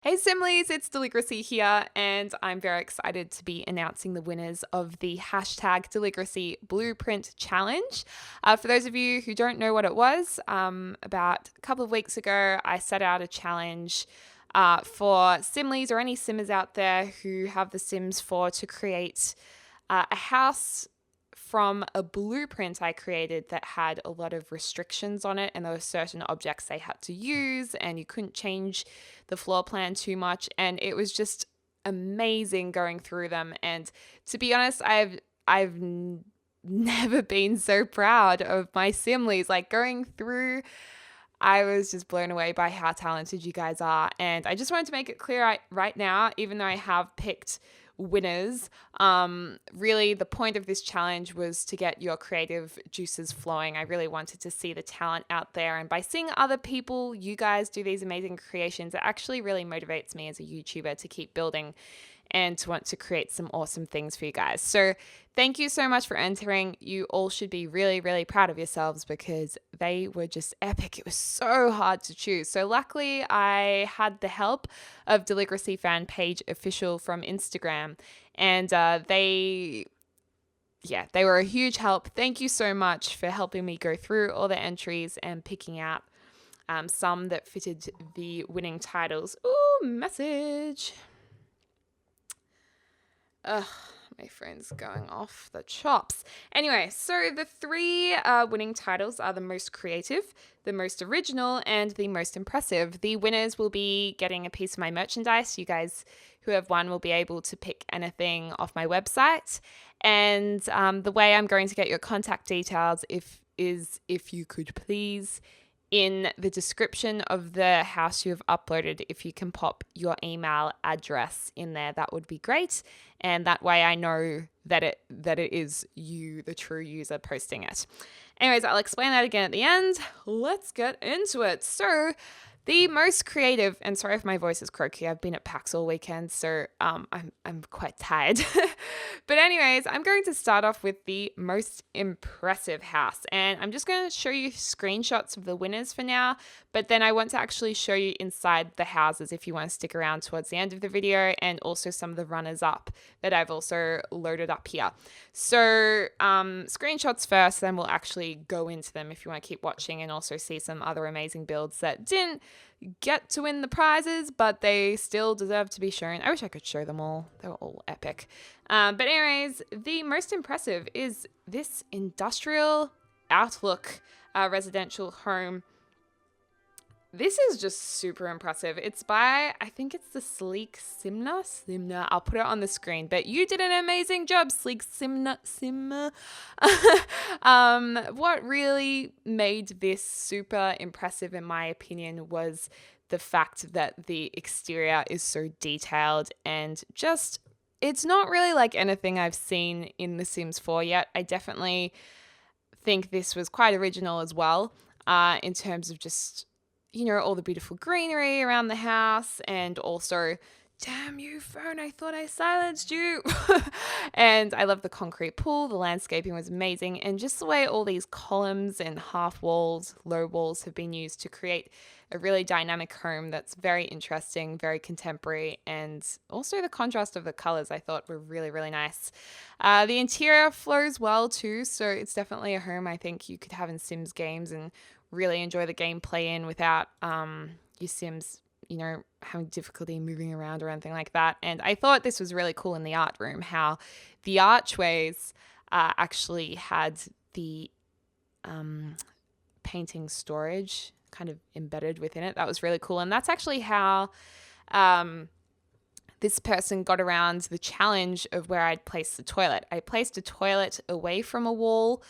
Hey Simlies, it's Deligracy here, and I'm very excited to be announcing the winners of the hashtag Deligracy Blueprint Challenge. For those of you who don't know what it was, about a couple of weeks ago, I set out a challenge for Simlies or any Simmers out there who have the Sims 4 to create a house from a blueprint I created that had a lot of restrictions on it, and there were certain objects they had to use, and you couldn't change the floor plan too much. And it was just amazing going through them. And to be honest, never been so proud of my Simlies. Like going through, I was just blown away by how talented you guys are. And I just wanted to make it clear right now, even though I have picked winners, really the point of this challenge was to get your creative juices flowing. I really wanted to see the talent out there, and by seeing other people, you guys do these amazing creations, it actually really motivates me as a YouTuber to keep building and to want to create some awesome things for you guys. So thank you so much for entering. You all should be really, really proud of yourselves because they were just epic. It was so hard to choose. So luckily I had the help of Deligracy fan page official from Instagram, and they were a huge help. Thank you so much for helping me go through all the entries and picking out some that fitted the winning titles. Ooh, message. Ugh, my friend's going off the chops. Anyway, so the three winning titles are the most creative, the most original, and the most impressive. The winners will be getting a piece of my merchandise. You guys who have won will be able to pick anything off my website. And the way I'm going to get your contact details is if you could please, in the description of the house you have uploaded, if you can pop your email address in there, that would be great. And that way I know that it is you, the true user, posting it. Anyways, I'll explain that again at the end. Let's get into it. So the most creative, and sorry if my voice is croaky, I've been at PAX all weekend, so I'm quite tired. But anyways, I'm going to start off with the most impressive house, and I'm just going to show you screenshots of the winners for now, but then I want to actually show you inside the houses if you want to stick around towards the end of the video, and also some of the runners up that I've also loaded up here. So screenshots first, then we'll actually go into them if you want to keep watching and also see some other amazing builds that didn't get to win the prizes, but they still deserve to be shown. I wish I could show them all. They were all epic. But anyways, the most impressive is this industrial outlook residential home. This is just super impressive. It's by, I think it's the Sleek Simna. I'll put it on the screen, but you did an amazing job, Sleek Simna. What really made this super impressive, in my opinion, was the fact that the exterior is so detailed and just, it's not really like anything I've seen in The Sims 4 yet. I definitely think this was quite original as well, in terms of just, you know, all the beautiful greenery around the house, and also, damn you phone, I thought I silenced you. And I love the concrete pool. The landscaping was amazing, and just the way all these columns and half walls, low walls have been used to create a really dynamic home that's very interesting, very contemporary, and also the contrast of the colors I thought were really, really nice. The interior flows well too, so it's definitely a home I think you could have in Sims games and really enjoy the gameplay in without your Sims, you know, having difficulty moving around or anything like that. And I thought this was really cool in the art room, how the archways actually had the painting storage kind of embedded within it. That was really cool. And that's actually how this person got around the challenge of where I'd placed the toilet. I placed a toilet away from a wall,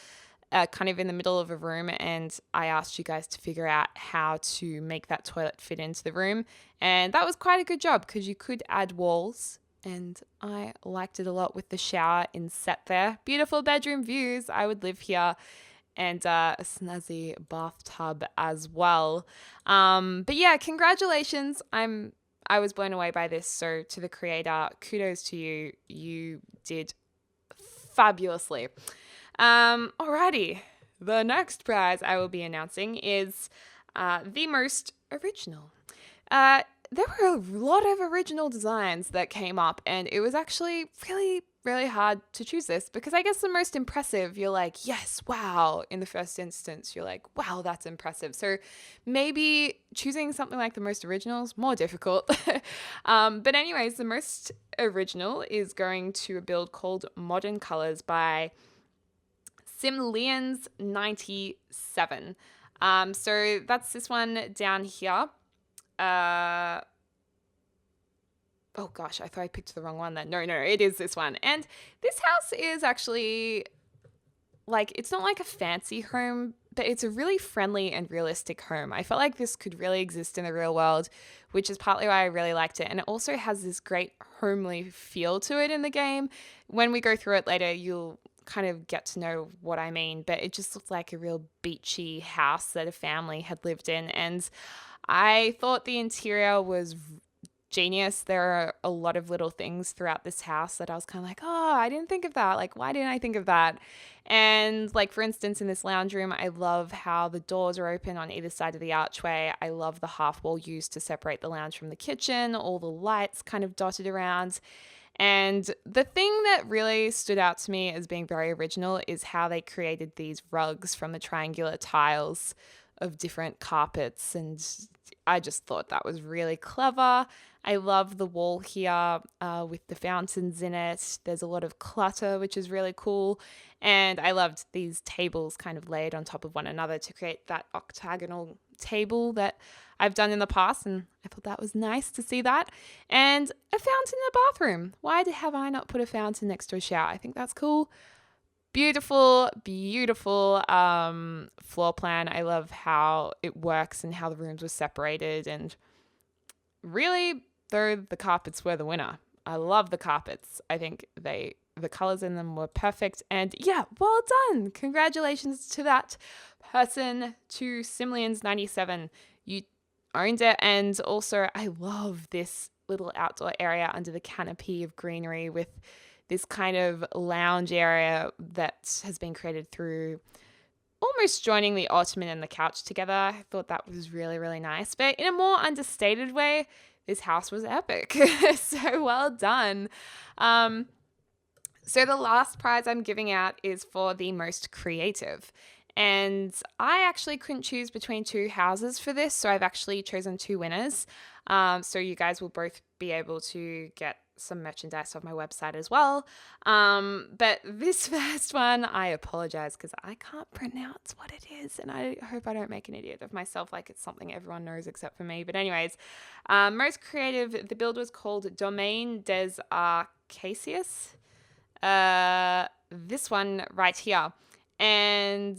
kind of in the middle of a room, and I asked you guys to figure out how to make that toilet fit into the room, and that was quite a good job because you could add walls, and I liked it a lot with the shower inset there. Beautiful bedroom views. I would live here. And a snazzy bathtub as well. But yeah, congratulations. I was blown away by this, so to the creator, kudos to you. You did fabulously. Alrighty, the next prize I will be announcing is the most original. there were a lot of original designs that came up, and it was actually really, really hard to choose this because I guess the most impressive, you're like, yes, wow. In the first instance, you're like, wow, that's impressive. So maybe choosing something like the most original is more difficult. But anyways, the most original is going to a build called Modern Colors by Simlians97. So that's this one down here. Oh gosh, I thought I picked the wrong one then. No, it is this one. And this house is actually like, it's not like a fancy home, but it's a really friendly and realistic home. I felt like this could really exist in the real world, which is partly why I really liked it. And it also has this great homely feel to it in the game. When we go through it later, you'll kind of get to know what I mean, but it just looked like a real beachy house that a family had lived in. And I thought the interior was genius. There are a lot of little things throughout this house that I was kind of like, oh, I didn't think of that. Like, why didn't I think of that? And like, for instance, in this lounge room, I love how the doors are open on either side of the archway. I love the half wall used to separate the lounge from the kitchen, all the lights kind of dotted around. And the thing that really stood out to me as being very original is how they created these rugs from the triangular tiles of different carpets. And I just thought that was really clever. I love the wall here with the fountains in it. There's a lot of clutter, which is really cool. And I loved these tables kind of laid on top of one another to create that octagonal table that I've done in the past. And I thought that was nice to see that. And a fountain in a bathroom. Why have I not put a fountain next to a shower? I think that's cool. Beautiful, beautiful floor plan. I love how it works and how the rooms were separated. And really, though, the carpets were the winner. I love the carpets. I think the colors in them were perfect. And yeah, well done. Congratulations to that person, to Simlians97. You owned it. And also, I love this little outdoor area under the canopy of greenery with this kind of lounge area that has been created through almost joining the ottoman and the couch together. I thought that was really, really nice. But in a more understated way, this house was epic. So well done. So the last prize I'm giving out is for the most creative. And I actually couldn't choose between two houses for this, so I've actually chosen two winners. So you guys will both be able to get some merchandise off my website as well. But this first one, I apologize because I can't pronounce what it is, and I hope I don't make an idiot of myself like it's something everyone knows except for me. But anyways, most creative, the build was called Domaine des Acacias. This one right here. And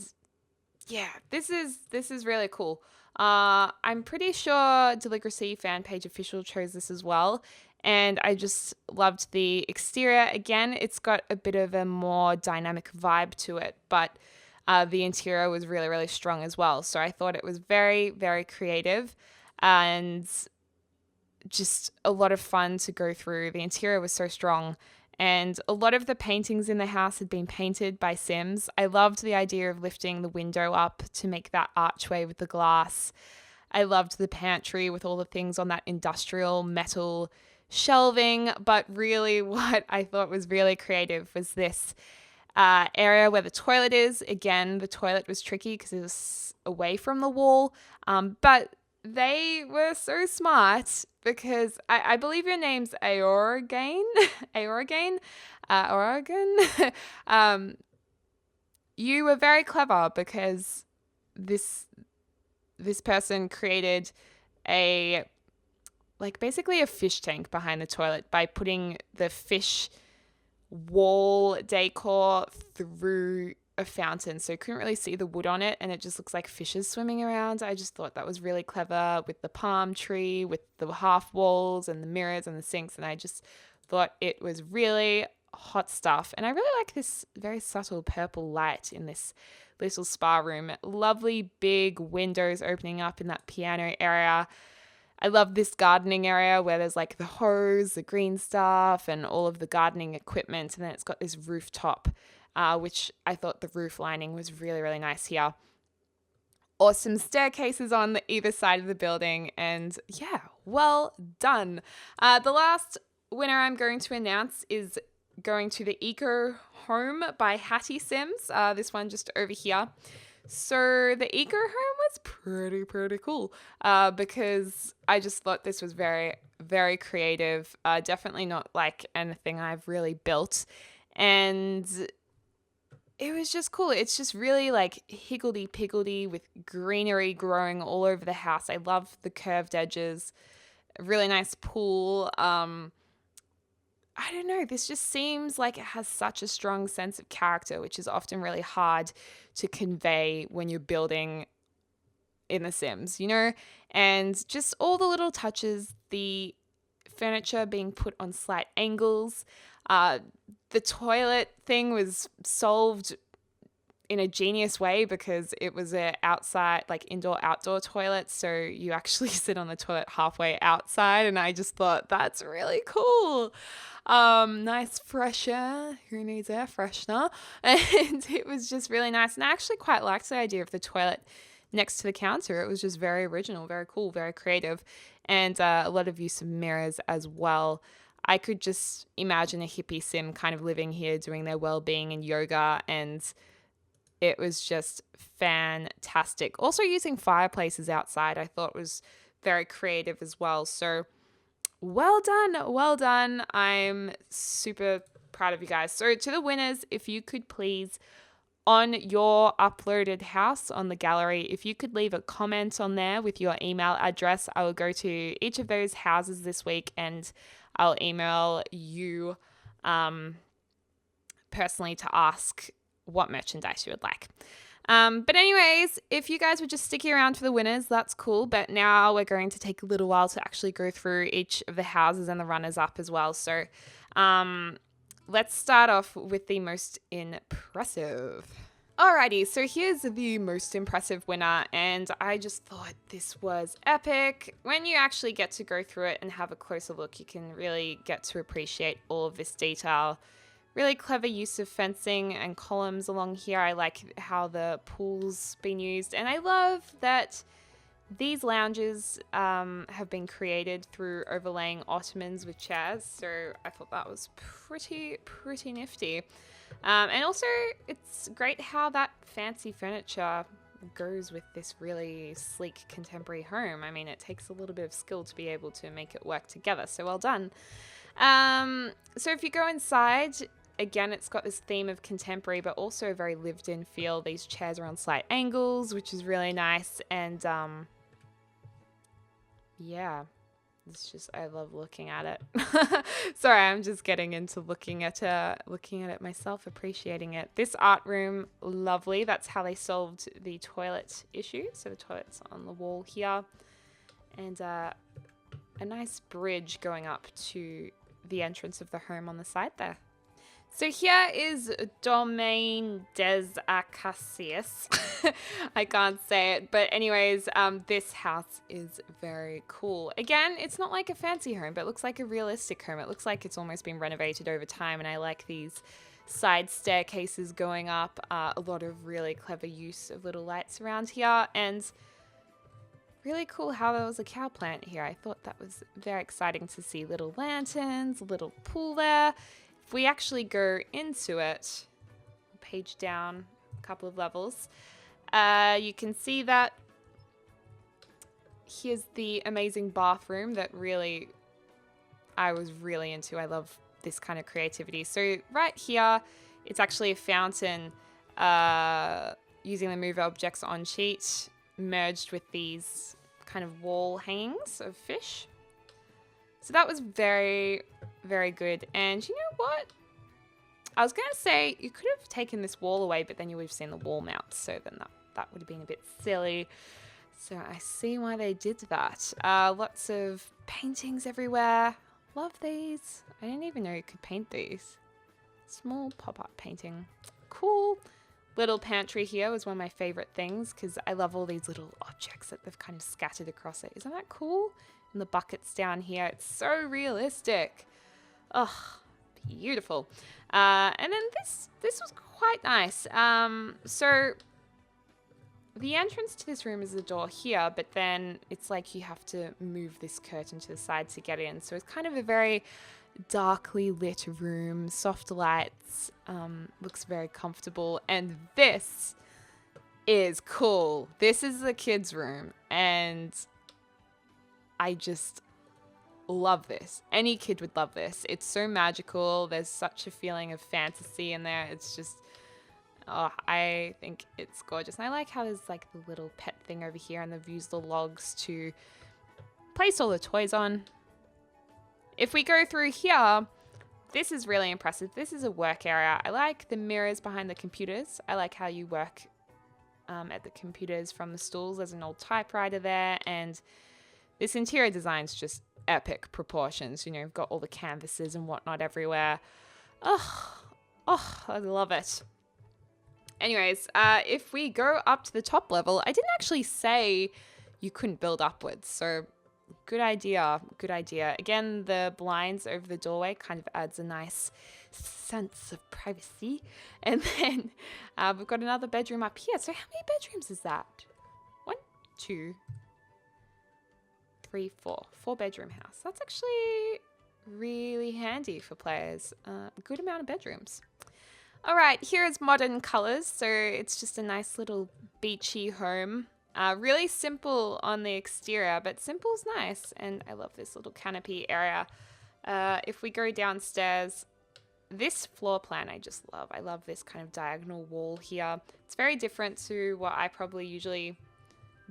yeah, this is really cool. I'm pretty sure Deligracy fan page official chose this as well. And I just loved the exterior. Again, it's got a bit of a more dynamic vibe to it, but the interior was really, really strong as well. So I thought it was very, very creative and just a lot of fun to go through. The interior was so strong. And a lot of the paintings in the house had been painted by Sims. I loved the idea of lifting the window up to make that archway with the glass. I loved the pantry with all the things on that industrial metal shelving. But really what I thought was really creative was this area where the toilet is. Again, the toilet was tricky because it was away from the wall. But they were so smart because I believe your name's Aorgain. Oregon. You were very clever because this person created basically a fish tank behind the toilet by putting the fish wall decor through a fountain, so you couldn't really see the wood on it, and it just looks like fishes swimming around. I just thought that was really clever with the palm tree, with the half walls and the mirrors and the sinks, and I just thought it was really hot stuff. And I really like this very subtle purple light in this little spa room. Lovely big windows opening up in that piano area. I love this gardening area where there's like the hose, the green stuff, and all of the gardening equipment, and then it's got this rooftop, which I thought the roof lining was really, really nice here. Awesome staircases on either side of the building. And yeah, Well done. The last winner I'm going to announce is going to the Eco Home by Hattie Sims. This one just over here. So the Eco Home was pretty cool because I just thought this was very, very creative. Definitely not like anything I've really built. And it was just cool. It's just really like higgledy-piggledy with greenery growing all over the house. I love the curved edges. A really nice pool. I don't know, this just seems like it has such a strong sense of character, which is often really hard to convey when you're building in The Sims, you know? And just all the little touches, the furniture being put on slight angles. The toilet thing was solved in a genius way because it was a outside, like indoor-outdoor toilet, so you actually sit on the toilet halfway outside, and I just thought that's really cool. Nice fresh air. Who needs air freshener? And it was just really nice, and I actually quite liked the idea of the toilet next to the counter. It was just very original, very cool, very creative, and a lot of use of mirrors as well. I could just imagine a hippie sim kind of living here, doing their well-being and yoga, and it was just fantastic. Also using fireplaces outside I thought was very creative as well. So well done, well done. I'm super proud of you guys. So to the winners, if you could please, on your uploaded house on the gallery, if you could leave a comment on there with your email address, I will go to each of those houses this week and I'll email you personally to ask what merchandise you would like. But anyways, if you guys were just sticking around for the winners, that's cool. But now we're going to take a little while to actually go through each of the houses and the runners up as well. So let's start off with the most impressive. Alrighty, so here's the most impressive winner, and I just thought this was epic. When you actually get to go through it and have a closer look, you can really get to appreciate all of this detail. Really clever use of fencing and columns along here. I like how the pool's been used, and I love that these lounges have been created through overlaying ottomans with chairs, so I thought that was pretty nifty. And also, it's great how that fancy furniture goes with this really sleek contemporary home. I mean, it takes a little bit of skill to be able to make it work together, so well done. So if you go inside, again, it's got this theme of contemporary, but also a very lived-in feel. These chairs are on slight angles, which is really nice, and yeah. It's just, I love looking at it. Sorry, I'm just getting into looking at it myself, appreciating it. This art room, lovely. That's how they solved the toilet issue. So the toilet's on the wall here. And a nice bridge going up to the entrance of the home on the side there. So here is Domaine des Acacias. I can't say it, but anyways, this house is very cool. Again, it's not like a fancy home, but it looks like a realistic home. It looks like it's almost been renovated over time, and I like these side staircases going up. A lot of really clever use of little lights around here, and really cool how there was a cow plant here. I thought that was very exciting to see. Little lanterns, a little pool there. If we actually go into it, page down a couple of levels, you can see that here's the amazing bathroom that really I was really into. I love this kind of creativity. So right here, it's actually a fountain using the move objects on sheet merged with these kind of wall hangings of fish. So that was very, very good. And you know what? I was going to say you could have taken this wall away, but then you would have seen the wall mount. So then that would have been a bit silly. So I see why they did that. Lots of paintings everywhere. Love these. I didn't even know you could paint these. Small pop-up painting. Cool. Little pantry here was one of my favorite things because I love all these little objects that they've kind of scattered across it. Isn't that cool? And the buckets down here. It's so realistic. Oh, beautiful. And then this was quite nice. So the entrance to this room is the door here, but then it's like you have to move this curtain to the side to get in. So it's kind of a very darkly lit room, soft lights, looks very comfortable. And this is cool. This is the kids' room, and I just love this. Any kid would love this. It's so magical. There's such a feeling of fantasy in there. It's just, oh, I think it's gorgeous. And I like how there's like the little pet thing over here, and they've used the logs to place all the toys on. If we go through here, this is really impressive. This is a work area. I like the mirrors behind the computers. I like how you work at the computers from the stools. There's an old typewriter there, and this interior design's just epic proportions. You know, you've got all the canvases and whatnot everywhere. Oh, I love it. Anyways, if we go up to the top level, I didn't actually say you couldn't build upwards, so good idea, good idea. Again, the blinds over the doorway kind of adds a nice sense of privacy. And then we've got another bedroom up here. So how many bedrooms is that? 1, 2, 3, 4. 4-bedroom house. That's actually really handy for players. A good amount of bedrooms. All right, here is modern colors. So it's just a nice little beachy home. Really simple on the exterior, but simple's nice. And I love this little canopy area. If we go downstairs, this floor plan I just love. I love this kind of diagonal wall here. It's very different to what I probably usually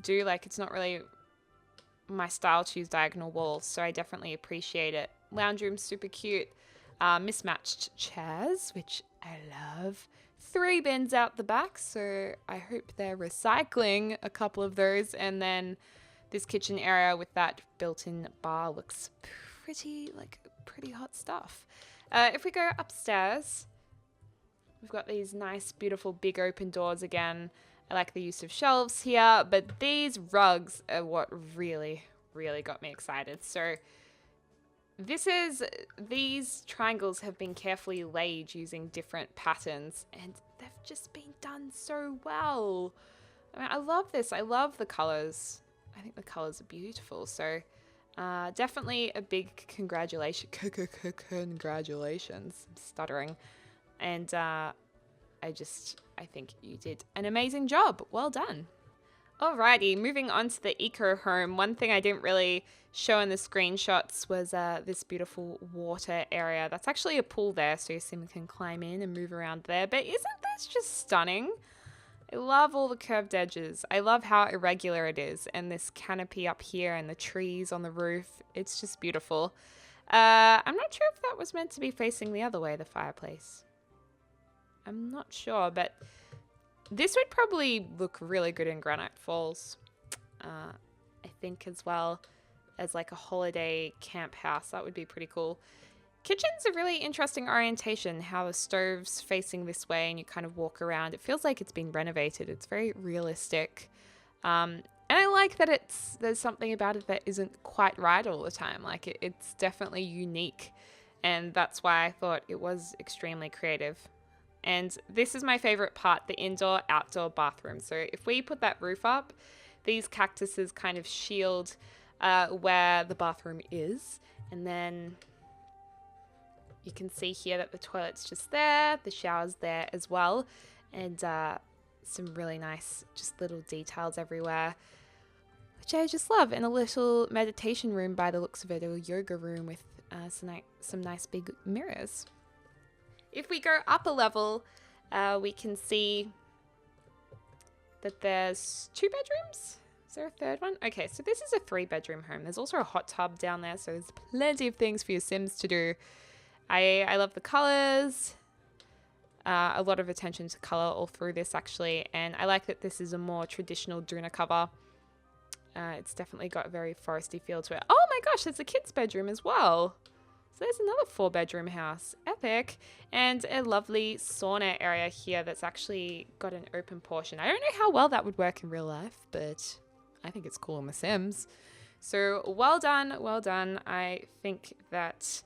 do. Like, it's not really my style to use diagonal walls, so I definitely appreciate it. Lounge room, super cute. Mismatched chairs, which I love. 3 bins out the back, so I hope they're recycling a couple of those. And then this kitchen area with that built-in bar looks pretty hot stuff. If we go upstairs, we've got these nice, beautiful, big open doors again. I like the use of shelves here, but these rugs are what really, really got me excited. So these triangles have been carefully laid using different patterns, and they've just been done so well. I mean, I love this. I love the colors. I think the colors are beautiful. So definitely a big congratulations. I'm stuttering. And I think you did an amazing job. Well done. Alrighty, moving on to the eco home. One thing I didn't really show in the screenshots was this beautiful water area. That's actually a pool there, so Sim can climb in and move around there. But isn't this just stunning? I love all the curved edges. I love how irregular it is, and this canopy up here and the trees on the roof. It's just beautiful. I'm not sure if that was meant to be facing the other way, the fireplace. I'm not sure, but this would probably look really good in Granite Falls, I think, as well as like a holiday camp house. That would be pretty cool. Kitchen's a really interesting orientation, how the stove's facing this way and you kind of walk around. It feels like it's been renovated. It's very realistic. And I like that there's something about it that isn't quite right all the time. Like it's definitely unique. And that's why I thought it was extremely creative. And this is my favorite part, the indoor-outdoor bathroom. So if we put that roof up, these cactuses kind of shield where the bathroom is. And then you can see here that the toilet's just there, the shower's there as well. And some really nice, just little details everywhere, which I just love. And a little meditation room by the looks of it, or a yoga room with some nice big mirrors. If we go up a level, we can see that there's 2 bedrooms. Is there a third one? Okay, so this is a 3-bedroom home. There's also a hot tub down there, so there's plenty of things for your Sims to do. I love the colors. A lot of attention to color all through this, actually. And I like that this is a more traditional Druna cover. It's definitely got a very foresty feel to it. Oh my gosh, there's a kid's bedroom as well. So there's another 4-bedroom house. Epic. And a lovely sauna area here that's actually got an open portion. I don't know how well that would work in real life, but I think it's cool in The Sims. So well done, well done. I think that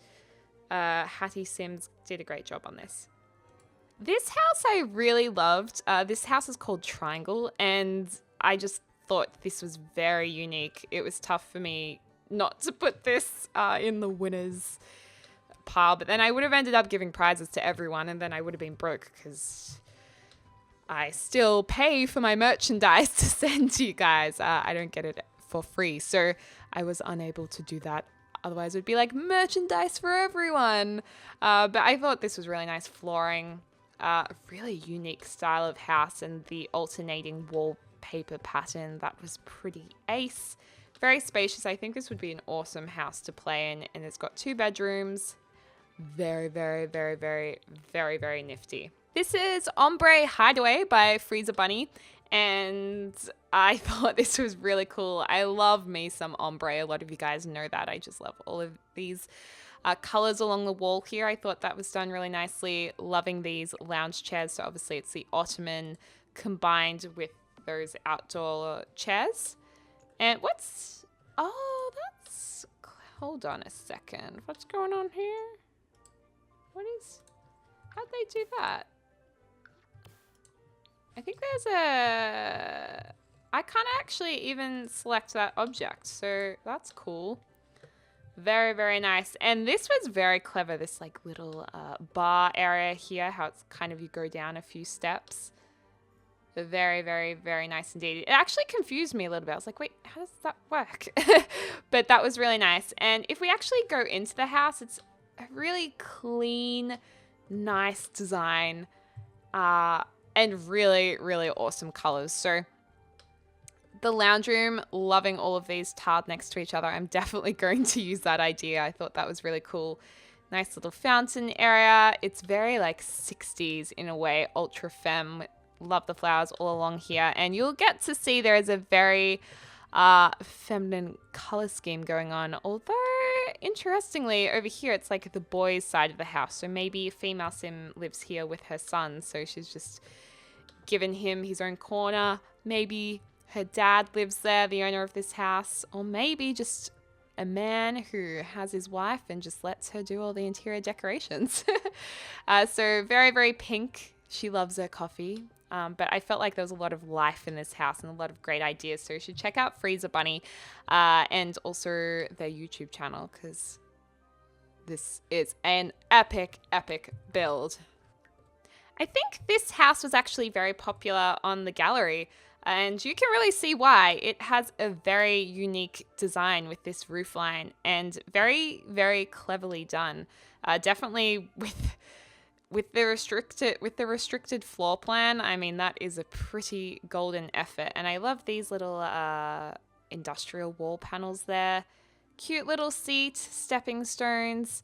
Hattie Sims did a great job on this. This house I really loved. This house is called Triangle, and I just thought this was very unique. It was tough for me not to put this in the winners pile, but then I would have ended up giving prizes to everyone, and then I would have been broke because I still pay for my merchandise to send to you guys. I don't get it for free, so I was unable to do that. Otherwise, it would be like merchandise for everyone. But I thought this was really nice flooring, a really unique style of house, and the alternating wallpaper pattern, that was pretty ace. Very spacious. I think this would be an awesome house to play in, and it's got 2 bedrooms. Very, very, very, very, very, very nifty. This is Ombre Hideaway by Freezer Bunny, and I thought this was really cool. I love me some ombre. A lot of you guys know that. I just love all of these colors along the wall here. I thought that was done really nicely. Loving these lounge chairs. So obviously it's the ottoman combined with those outdoor chairs. And hold on a second. What's going on here? How'd they do that? I think I can't actually even select that object, so that's cool. Very, very nice. And this was very clever, this like little bar area here, how it's kind of, you go down a few steps. Very, very, very nice indeed. It actually confused me a little bit. I was like, wait, how does that work? But that was really nice. And if we actually go into the house, it's a really clean, nice design. And really, really awesome colors. So the lounge room, loving all of these tiled next to each other. I'm definitely going to use that idea. I thought that was really cool. Nice little fountain area. It's very like 60s in a way, ultra femme. Love the flowers all along here. And you'll get to see there is a very feminine color scheme going on. Although, interestingly, over here, it's like the boys' side of the house. So maybe a female sim lives here with her son. So she's just given him his own corner. Maybe her dad lives there, the owner of this house. Or maybe just a man who has his wife and just lets her do all the interior decorations. So very, very pink. She loves her coffee. But I felt like there was a lot of life in this house and a lot of great ideas. So you should check out Freezer Bunny and also their YouTube channel, because this is an epic, epic build. I think this house was actually very popular on the gallery, and you can really see why. It has a very unique design with this roofline and very, very cleverly done. Definitely with the restricted floor plan. I mean, that is a pretty golden effort. And I love these little industrial wall panels there. Cute little seat, stepping stones.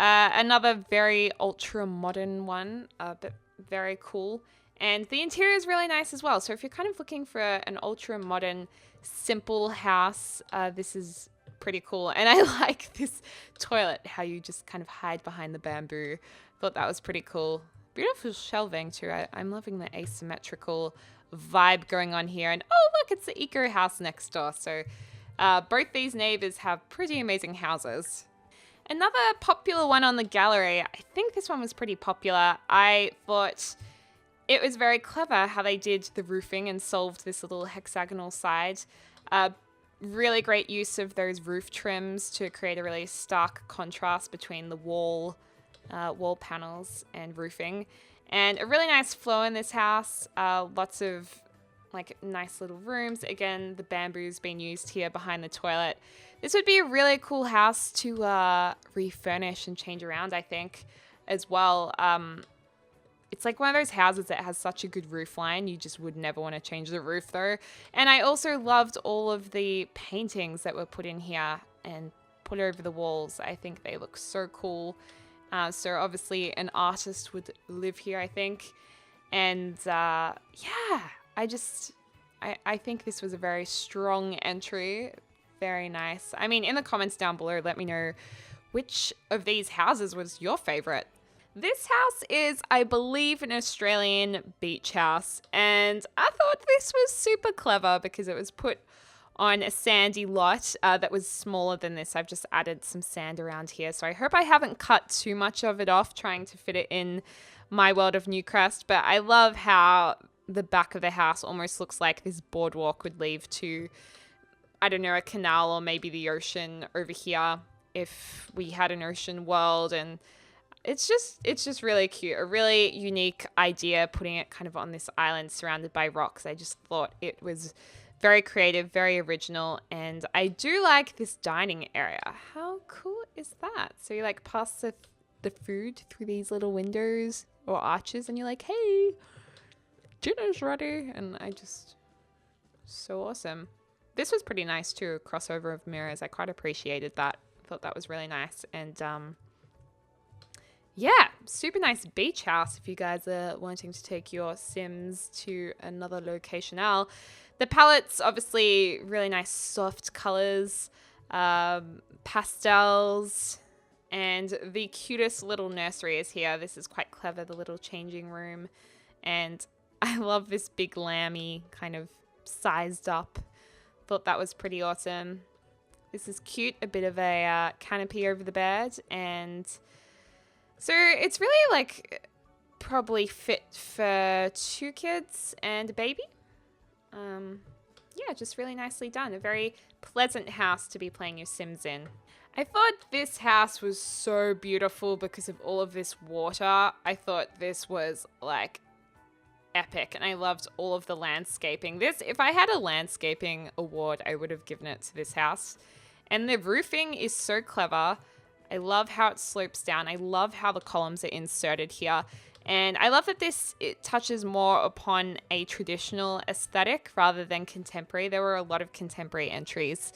Another very ultra modern one, but very cool. And the interior is really nice as well. So if you're kind of looking for an ultra modern, simple house, this is pretty cool. And I like this toilet, how you just kind of hide behind the bamboo. Thought that was pretty cool. Beautiful shelving too. I'm loving the asymmetrical vibe going on here. And oh, look, it's the eco house next door. So both these neighbors have pretty amazing houses. Another popular one on the gallery, I think this one was pretty popular. I thought it was very clever how they did the roofing and solved this little hexagonal side. Really great use of those roof trims to create a really stark contrast between the wall panels and roofing. And a really nice flow in this house. Lots of like nice little rooms. Again, the bamboo's been used here behind the toilet. This would be a really cool house to refurnish and change around, I think, as well. It's like one of those houses that has such a good roof line. You just would never want to change the roof though. And I also loved all of the paintings that were put in here and put over the walls. I think they look so cool. So obviously an artist would live here, I think. And yeah, I think this was a very strong entry. Very nice. I mean, in the comments down below, let me know which of these houses was your favorite. This house is, I believe, an Australian beach house. And I thought this was super clever because it was put on a sandy lot that was smaller than this. I've just added some sand around here. So I hope I haven't cut too much of it off trying to fit it in my world of Newcrest. But I love how the back of the house almost looks like this boardwalk would lead to, I don't know, a canal or maybe the ocean over here if we had an ocean world. And it's just really cute. A really unique idea, putting it kind of on this island surrounded by rocks. I just thought it was very creative, very original. And I do like this dining area. How cool is that? So you like pass the food through these little windows or arches and you're like, hey, dinner's ready. And so awesome. This was pretty nice too, a crossover of mirrors. I quite appreciated that. I thought that was really nice. And yeah, super nice beach house if you guys are wanting to take your Sims to another location. The palettes, obviously really nice soft colors, pastels, and the cutest little nursery is here. This is quite clever, the little changing room. And I love this big lammy kind of sized up. Thought that was pretty awesome. This is cute, a bit of a canopy over the bed. And so it's really like probably fit for 2 kids and a baby. Yeah, just really nicely done. A very pleasant house to be playing your Sims in. I thought this house was so beautiful because of all of this water. I thought this was like epic, and I loved all of the landscaping. If I had a landscaping award, I would have given it to this house. And the roofing is so clever. I love how it slopes down. I love how the columns are inserted here. And I love that it touches more upon a traditional aesthetic rather than contemporary. There were a lot of contemporary entries.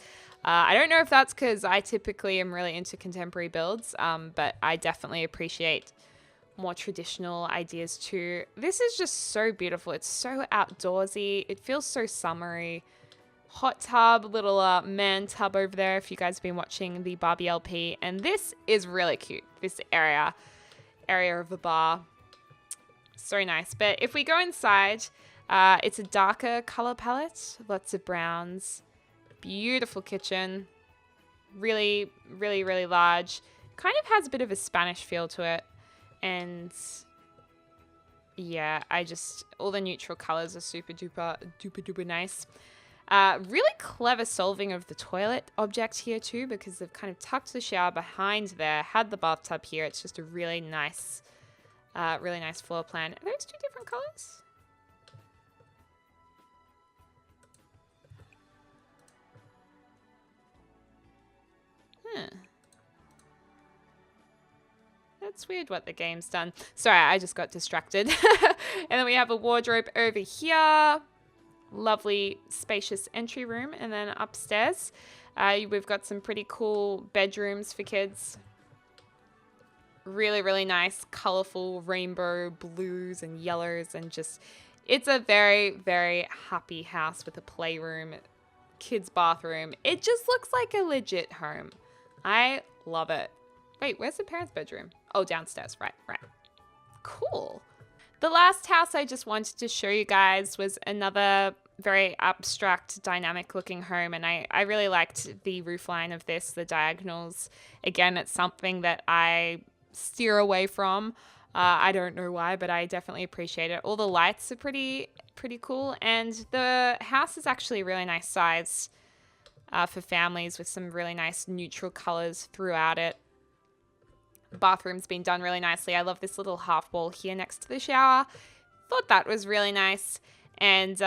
I don't know if that's because I typically am really into contemporary builds, but I definitely appreciate more traditional ideas too. This is just so beautiful. It's so outdoorsy. It feels so summery. Hot tub, little man tub over there if you guys have been watching the Barbie LP. And this is really cute, this area of the bar. So nice. But if we go inside, it's a darker color palette, lots of browns. Beautiful kitchen, really, really, really large. Kind of has a bit of a Spanish feel to it. And yeah, all the neutral colors are super duper nice. Really clever solving of the toilet object here too, because they've kind of tucked the shower behind there, had the bathtub here. It's just a really nice floor plan. Are those 2 different colors? That's weird what the game's done. Sorry, I just got distracted. And then we have a wardrobe over here. Lovely spacious entry room. And then upstairs, we've got some pretty cool bedrooms for kids. Really, really nice, colorful rainbow blues and yellows. And it's a very, very happy house with a playroom, kids' bathroom. It just looks like a legit home. I love it. Wait, where's the parents' bedroom? Oh, downstairs. Right. Cool. The last house I just wanted to show you guys was another very abstract, dynamic looking home. And I really liked the roofline of this, the diagonals. Again, it's something that I steer away from. I don't know why, but I definitely appreciate it. All the lights are pretty cool. And the house is actually a really nice size for families with some really nice neutral colors throughout it. Bathroom's been done really nicely. I love this little half wall here next to the shower. Thought that was really nice. And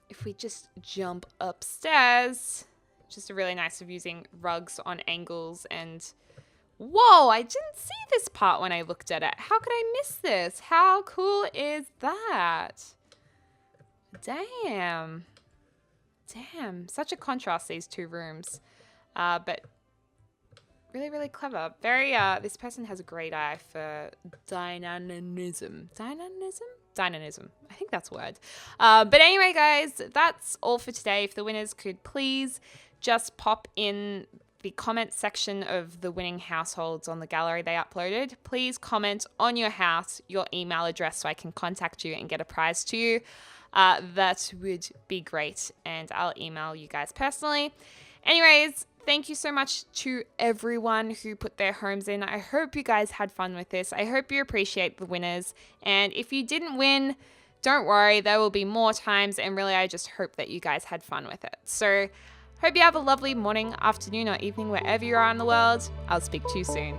if we just jump upstairs, just a really nice of using rugs on angles. And whoa, I didn't see this part when I looked at it. How could I miss this? How cool is that? Damn, such a contrast, these 2 rooms. But really, really clever. Very, this person has a great eye for dynamism. Dynamism. I think that's a word. But anyway, guys, that's all for today. If the winners could please just pop in the comment section of the winning households on the gallery they uploaded. Please comment on your house, your email address, so I can contact you and get a prize to you. That would be great. And I'll email you guys personally. Anyways, thank you so much to everyone who put their homes in. I hope you guys had fun with this. I hope you appreciate the winners. And if you didn't win, Don't worry, there will be more times, and really I just hope that you guys had fun with it. So hope you have a lovely morning, afternoon, or evening wherever you are in the world. I'll speak to you soon.